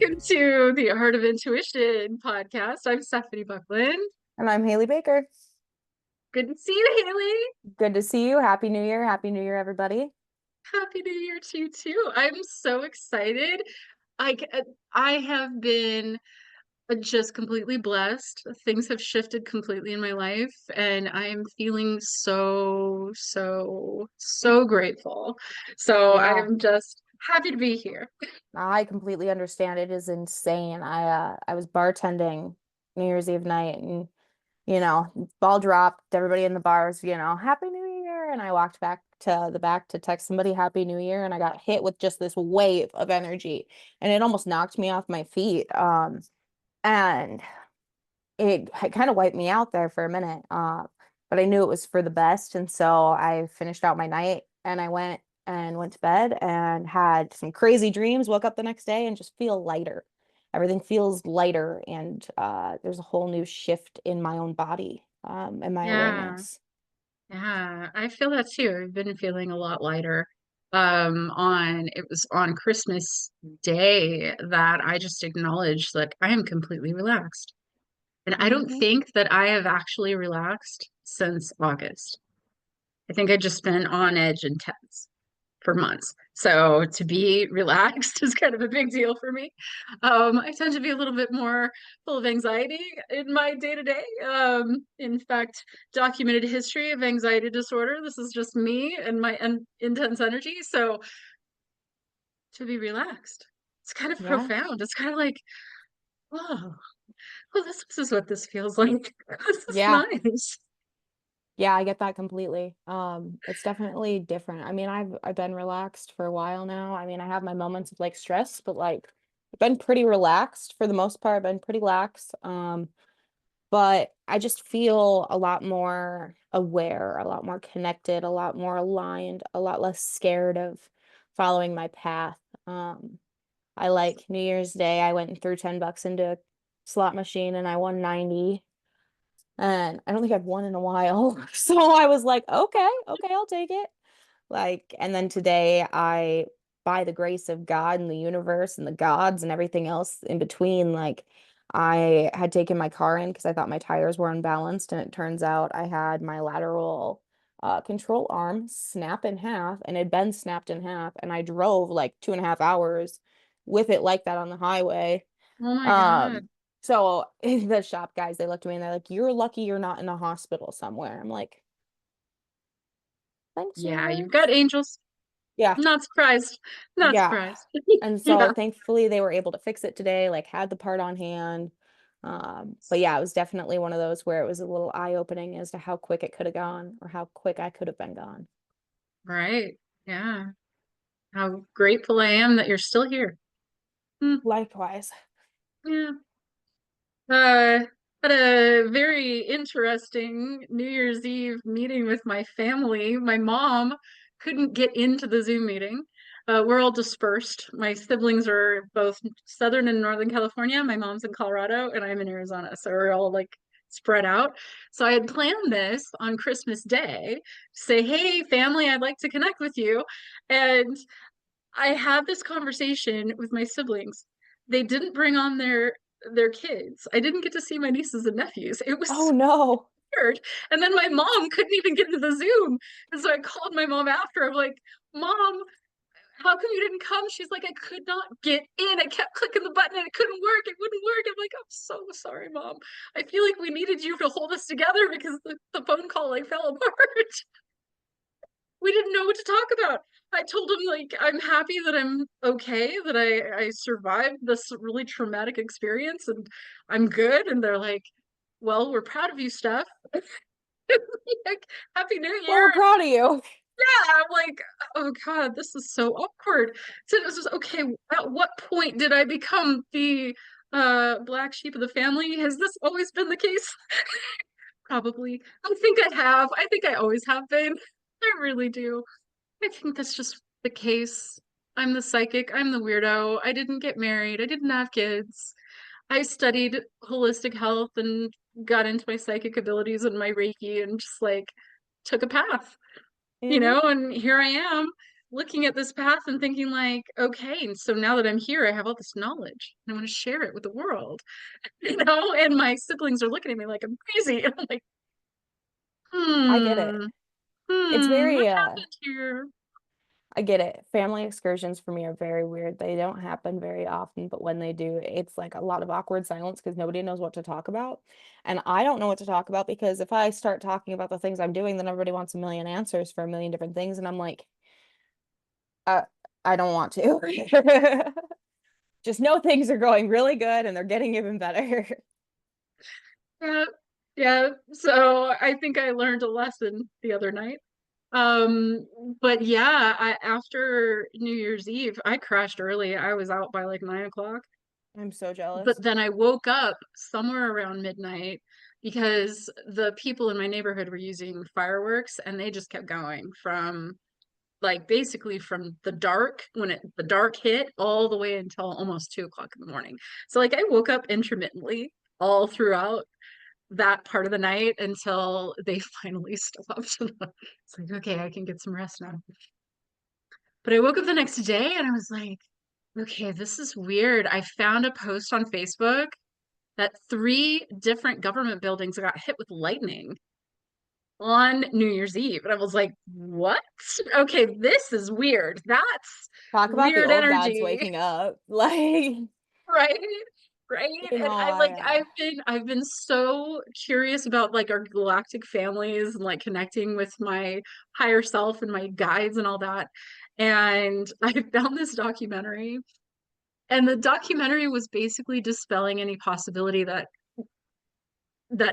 Welcome to the Art of Intuition podcast. I'm Stephanie Bucklin. And I'm Hailey Baker. Good to see you, Hailey. Good to see you. Happy New Year. Happy New Year, everybody. Happy New Year to you too. I'm so excited. I c- uh, I have been just completely blessed. Things have shifted completely in my life, and I am feeling so grateful. So Yeah, I'm just happy to be here. I completely understand. It is insane. I was bartending New Year's Eve night and ball dropped, everybody in the bars, Happy New Year. And I walked back to the back to text somebody Happy New Year and I got hit with just this wave of energy and it almost knocked me off my feet. And it kind of wiped me out there for a minute. But I knew it was for the best. And so I finished out my night and I went to bed and had some crazy dreams, woke up the next day and just feel lighter. Everything feels lighter and there's a whole new shift in my own body and my Yeah. awareness. Yeah, I feel that too. I've been feeling a lot lighter. It was on Christmas Day that I just acknowledged that I am completely relaxed. And I don't Hmm. think that I have actually relaxed since August. I think I just been on edge and tense for months. So to be relaxed is kind of a big deal for me. I tend to be a little bit more full of anxiety in my day to day. In fact, documented history of anxiety disorder. This is just me and my intense energy. So to be relaxed, it's kind of Yeah. profound. It's kind of like, oh, well, this is what this feels like. This is Yeah. nice. Yeah, I get that completely. It's definitely different. I mean, I've been relaxed for a while now. I mean, I have my moments of like stress, but like I've been pretty relaxed for the most part. I've been pretty lax. But I just feel a lot more aware, a lot more connected, a lot more aligned, a lot less scared of following my path. I like New Year's Day, I went and threw $10 into a slot machine and I won 90. And I don't think I've won in a while. So I was like, okay, I'll take it. Like, and then today by the grace of God and the universe and the gods and everything else in between, like I had taken my car in because I thought my tires were unbalanced. And it turns out I had my lateral control arm snap in half and it had been snapped in half. And I drove like 2.5 hours with it like that on the highway. Oh my God. Um, so the shop guys, they looked at me and they're like, "You're lucky you're not in a hospital somewhere." I'm like, "Thanks, Yeah, you've got universe." angels. Yeah, Not surprised. Not yeah. surprised. And so Yeah. thankfully they were able to fix it today, like had the part on hand. But yeah, it was definitely one of those where it was a little eye-opening as to how quick it could have gone or how quick I could have been gone. Right. Yeah. How grateful I am that you're still here. Hmm. Likewise. Yeah. Uh, had a very interesting New Year's Eve meeting with my family. My mom couldn't get into the Zoom meeting. We're all dispersed. My siblings are both Southern and Northern California. My mom's in Colorado and I'm in Arizona. So we're all like spread out. So I had planned this on Christmas Day, say, hey, family, I'd like to connect with you. And I had this conversation with my siblings. They didn't bring on their kids. I didn't get to see my nieces and nephews. It was Oh so no. weird. And then my mom couldn't even get into the Zoom. And so I called my mom after. I'm like, Mom, how come you didn't come? She's like, I could not get in. I kept clicking the button and it couldn't work. It wouldn't work. I'm like, I'm so sorry, Mom. I feel like we needed you to hold us together because the phone call like fell apart. We didn't know what to talk about. I told him like I'm happy that I'm okay, that I survived this really traumatic experience and I'm good. And they're like, well, we're proud of you, Steph. Like, Happy New Well, we're Year. proud of you. Yeah, I'm like, oh God, this is so awkward. So it was just okay. At what point did I become the black sheep of the family? Has this always been the case? Probably. I think I have. I think I always have been. I really do. I think that's just the case. I'm the psychic. I'm the weirdo. I didn't get married. I didn't have kids. I studied holistic health and got into my psychic abilities and my Reiki and just like took a path, Hmm. and here I am. looking at this path and thinking like, okay, and so now that I'm here, I have all this knowledge and I want to share it with the world, and my siblings are looking at me like I'm crazy. And I'm like, I get it. hmm, It's what very happened here? I get it. Family excursions for me are very weird. They don't happen very often, but when they do, it's like a lot of awkward silence because nobody knows what to talk about. And I don't know what to talk about because if I start talking about the things I'm doing, then everybody wants a million answers for a million different things. And I'm like, uh, I don't want to. Just know things are going really good and they're getting even better. Yeah, yeah. So I think I learned a lesson the other night. Um, but yeah, after New Year's Eve, I crashed early. I was out by like 9 o'clock. I'm so jealous. But then I woke up somewhere around midnight because the people in my neighborhood were using fireworks and they just kept going from like basically from the dark when the dark hit all the way until almost 2 o'clock in the morning. So like I woke up intermittently all throughout that part of the night until they finally stopped. It's like, okay, I can get some rest now. But I woke up the next day and I was like, okay, this is weird. I found a post on Facebook that three different government buildings got hit with lightning on New Year's Eve. And I was like, what? Okay, this is weird. That's Talk about the weird old gods energy, waking up. Like, right? Right. you And know, I like I I've been so curious about like our galactic families and like connecting with my higher self and my guides and all that. And I found this documentary, and the documentary was basically dispelling any possibility that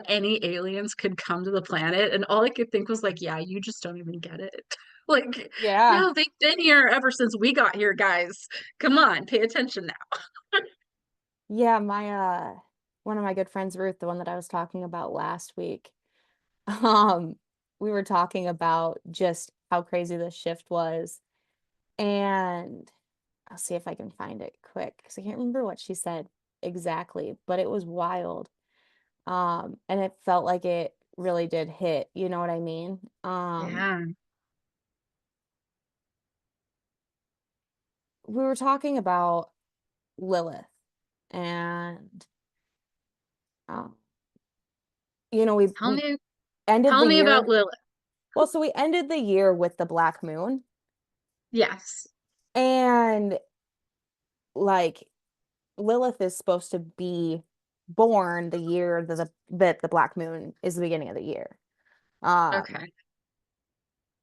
any aliens could come to the planet. And all I could think was like, yeah, you just don't even get it. Like, yeah. no, they've been here ever since we got here, guys. Come on, pay attention now. Yeah, my one of my good friends, Ruth, the one that I was talking about last week, um, we were talking about just how crazy this shift was. And I'll see if I can find it quick because I can't remember what she said exactly, but it was wild. And it felt like it really did hit, you know what I mean? Yeah. We were talking about Lilith and um, Tell we me ended tell the me about year. Lilith. Well, so we ended the year with the Black Moon, Yes. and like Lilith is supposed to be born the year that the Black Moon is the beginning of the year. Um, Okay.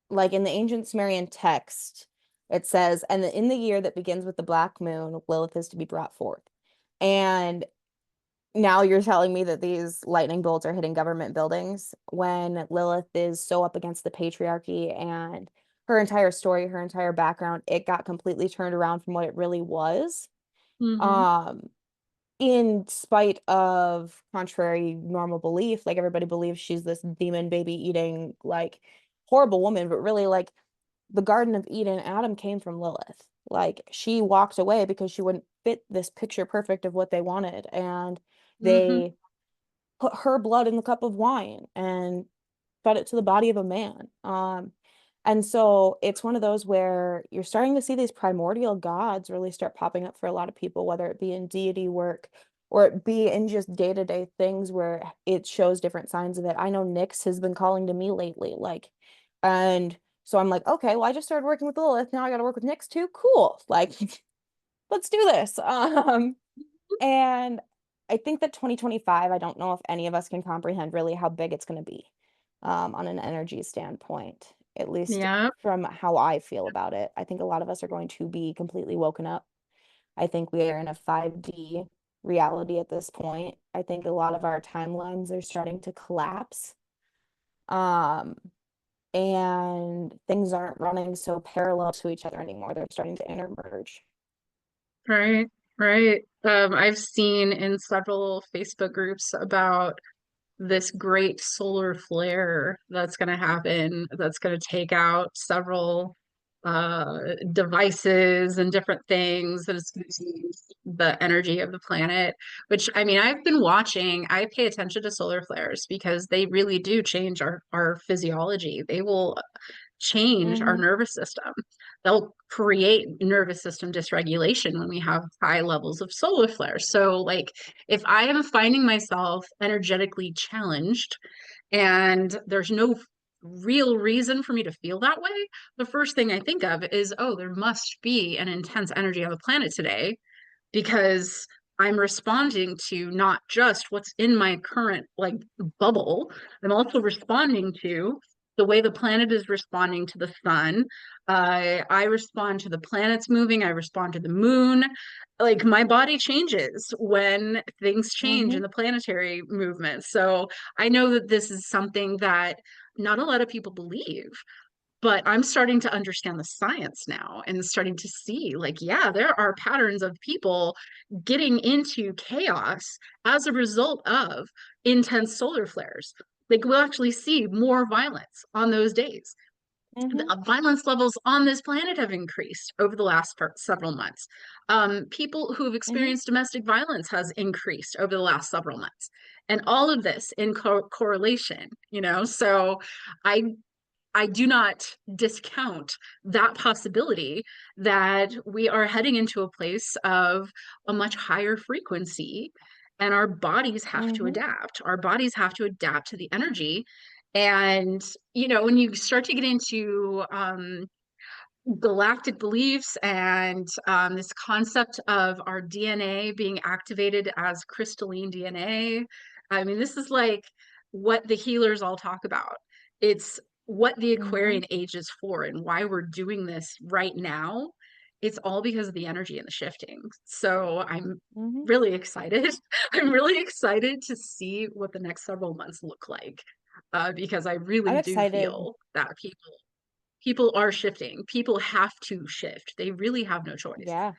like in the ancient Sumerian text, it says, and in the year that begins with the Black Moon, Lilith is to be brought forth. And now you're telling me that these lightning bolts are hitting government buildings when Lilith is so up against the patriarchy and her entire story, her entire background, it got completely turned around from what it really was. Mm-hmm. Um, in spite of contrary normal belief, like everybody believes she's this demon baby eating like horrible woman, but really like the Garden of Eden, Adam came from Lilith. Like she walked away because she wouldn't fit this picture perfect of what they wanted. And Mm-hmm. they put her blood in the cup of wine and fed it to the body of a man. And so it's one of those where you're starting to see these primordial gods really start popping up for a lot of people, whether it be in deity work or it be in just day-to-day things where it shows different signs of it. I know Nyx has been calling to me lately, like, and so I'm like, okay, well, I just started working with Lilith. Now I got to work with Nyx too. Cool. Like, let's do this. And I think that 2025, I don't know if any of us can comprehend really how big it's going to be on an energy standpoint, at least Yeah. from how I feel about it. I think a lot of us are going to be completely woken up. I think we are in a 5D reality at this point. I think a lot of our timelines are starting to collapse. Um, and things aren't running so parallel to each other anymore. They're starting to intermerge. Right. Right. I've seen in several Facebook groups about this great solar flare that's going to happen, that's going to take out several devices and different things, that it's going to change the energy of the planet. Which, I mean, I've been watching, I pay attention to solar flares because they really do change our physiology. They will change our Hmm. nervous system. they'll create nervous system dysregulation when we have high levels of solar flares. So, like, if I am finding myself energetically challenged and there's no real reason for me to feel that way, the first thing I think of is, oh, there must be an intense energy on the planet today because I'm responding to not just what's in my current like bubble. I'm also responding to the way the planet is responding to the sun. I respond to the planets moving. I respond to the moon. Like my body changes when things change in Mm-hmm. the planetary movement. So I know that this is something that not a lot of people believe, but I'm starting to understand the science now and starting to see, like, yeah, there are patterns of people getting into chaos as a result of intense solar flares. Like, we'll actually see more violence on those days. The Mm-hmm. violence levels on this planet have increased over the last several months. People who have Mm-hmm. experienced domestic violence has increased over the last several months. And all of this in correlation, you know? So I I do not discount that possibility that we are heading into a place of a much higher frequency and our bodies have to Mm-hmm. adapt. Our bodies have to adapt to the energy. And, you know, when you start to get into galactic beliefs and this concept of our DNA being activated as crystalline DNA. I mean, this is like what the healers all talk about. It's what the Mm-hmm. Aquarian age is for and why we're doing this right now. It's all because of the energy and the shifting. So I'm Mm-hmm. really excited. I'm really excited to see what the next several months look like because I I'm really do excited. feel that people are shifting. People have to shift. They really have no choice. Yeah.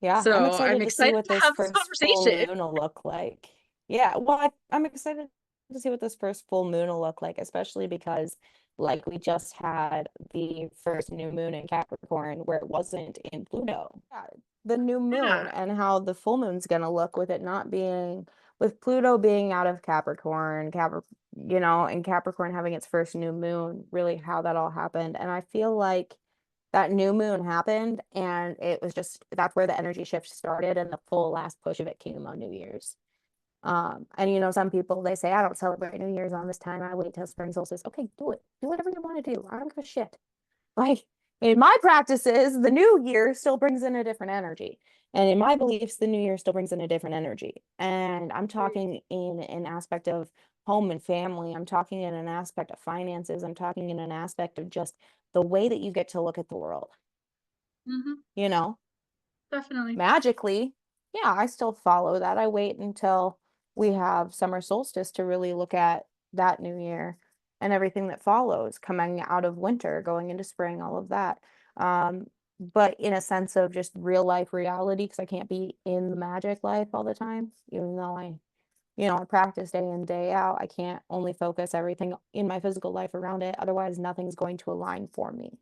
Yeah, I'm So I'm excited to see excited what to this have this first full conversation. moon will look like. Yeah, well, I'm excited to see what this first full moon will look like, especially because like we just had the first new moon in Capricorn where it wasn't in Pluto. Yeah, the new moon Yeah. and how the full moon's gonna look with it not being with Pluto being out of Capricorn, and Capricorn having its first new moon, really how that all happened. And I feel like that new moon happened and it was just that's where the energy shift started and the full last push of it came on New Year's. And some people they say I don't celebrate New Year's on this time. I wait till spring solstice. Okay, do it. Do whatever you want to do. I don't give a shit. Like in my practices, the new year still brings in a different energy. And in my beliefs, the new year still brings in a different energy. And I'm talking in an aspect of home and family. I'm talking in an aspect of finances. I'm talking in an aspect of just the way that you get to look at the world, Hmm. you know? Definitely. Magically, yeah, I still follow that. I wait until we have summer solstice to really look at that new year and everything that follows, coming out of winter, going into spring, all of that. But in a sense of just real life reality, because I can't be in the magic life all the time, even though I practice day in, day out. I can't only focus everything in my physical life around it. Otherwise, nothing's going to align for me.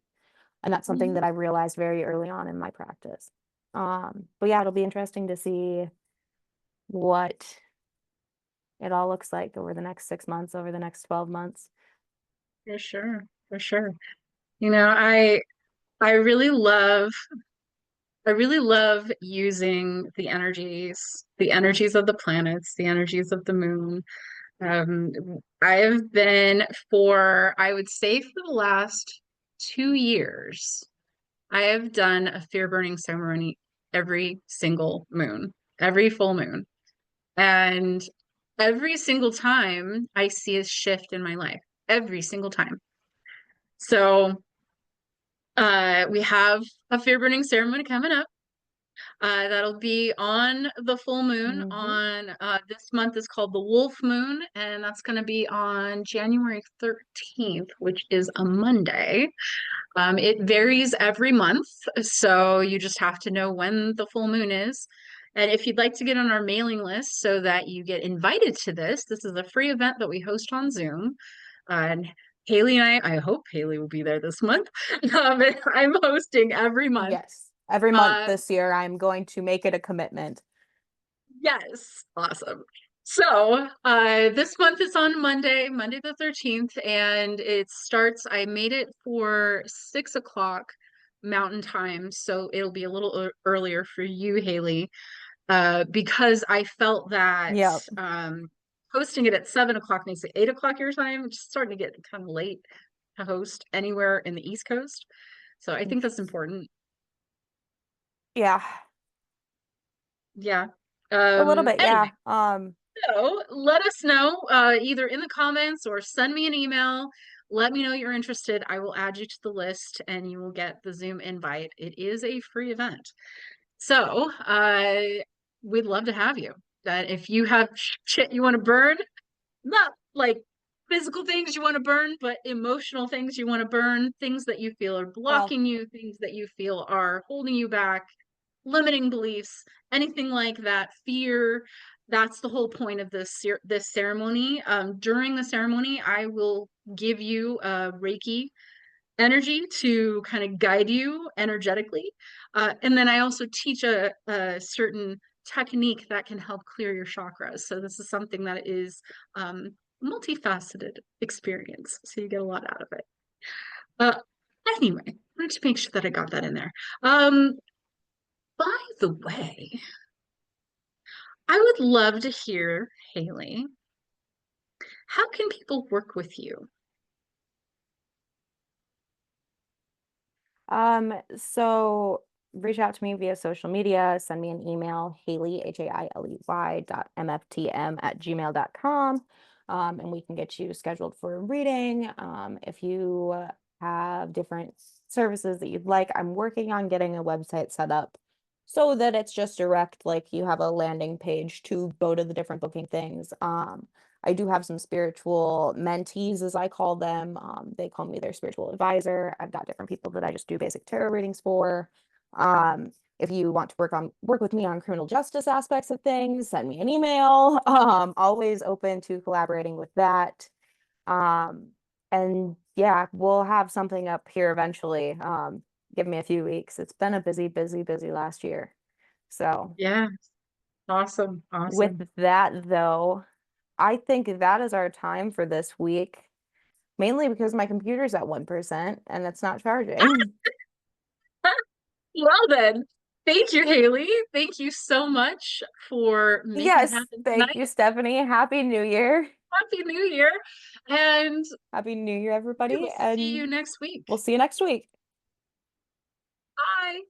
And that's something Hmm. that I realized very early on in my practice. But yeah, it'll be interesting to see what it all looks like over the next 6 months, over the next 12 months. For sure. For sure. You know, I really love I really love using the energies of the planets, the energies of the moon. Um, I've been for, I would say for the last 2 years, I have done a fear burning ceremony every single moon, every full moon. And every single time I see a shift in my life, every single time. So we have a fear burning ceremony coming up. That'll be on the full moon Mm-hmm. on this month is called the Wolf Moon, and that's going to be on January 13th, which is a Monday. It varies every month, so you just have to know when the full moon is. And if you'd like to get on our mailing list so that you get invited to this is a free event that we host on Zoom. And Hailey and I hope Hailey will be there this month. I'm hosting every month. Yes. Every month Uh, this year, I'm going to make it a commitment. yes, awesome. So, this month is on Monday, Monday the 13th, and it starts. I made it for 6 o'clock Mountain Time, so it'll be a little earlier for you, Haley, because I felt that Yep. hosting it at 7 o'clock makes it 8 o'clock your time, which is starting to get kind of late to host anywhere in the East Coast. So I think that's important. Yeah, Yeah. a little bit, Anyway. yeah. So let us know either in the comments or send me an email. Let me know you're interested. I will add you to the list and you will get the Zoom invite. It is a free event. So we'd love to have you. That if you have shit you want to burn, not like physical things you want to burn, but emotional things you want to burn, things that you feel are Well, blocking you, things that you feel are holding you back, limiting beliefs, anything like that, fear. That's the whole point of this ceremony. During the ceremony, I will give you a Reiki energy to kind of guide you energetically. And then I also teach a certain technique that can help clear your chakras. So this is something that is multifaceted experience. So you get a lot out of it. Uh, anyway, I wanted to make sure that I got that in there. Um, by the way, I would love to hear, Haley, how can people work with you? so reach out to me via social media, send me an email, Hailey, HAILEY.MFTM@gmail.com. And we can get you scheduled for a reading. If you have different services that you'd like, I'm working on getting a website set up so that it's just direct, like you have a landing page to go to the different booking things. I do have some spiritual mentees, as I call them. They call me their spiritual advisor. I've got different people that I just do basic tarot readings for. If you want to work with me on criminal justice aspects of things, send me an email. Always open to collaborating with that. Um, and yeah, we'll have something up here eventually. Give me a few weeks. It's been a busy, busy, busy last year. So Yeah, awesome, with awesome. that though, I think that is our time for this week, mainly because my computer's at 1% and it's not charging. Well then, thank you, Haley. Thank you so much for making it Yes, happen thank tonight. you, Stephanie. Happy New Year. Happy New Year, and Happy New Year, we will everybody, see you and next week. we'll see you next week. Bye.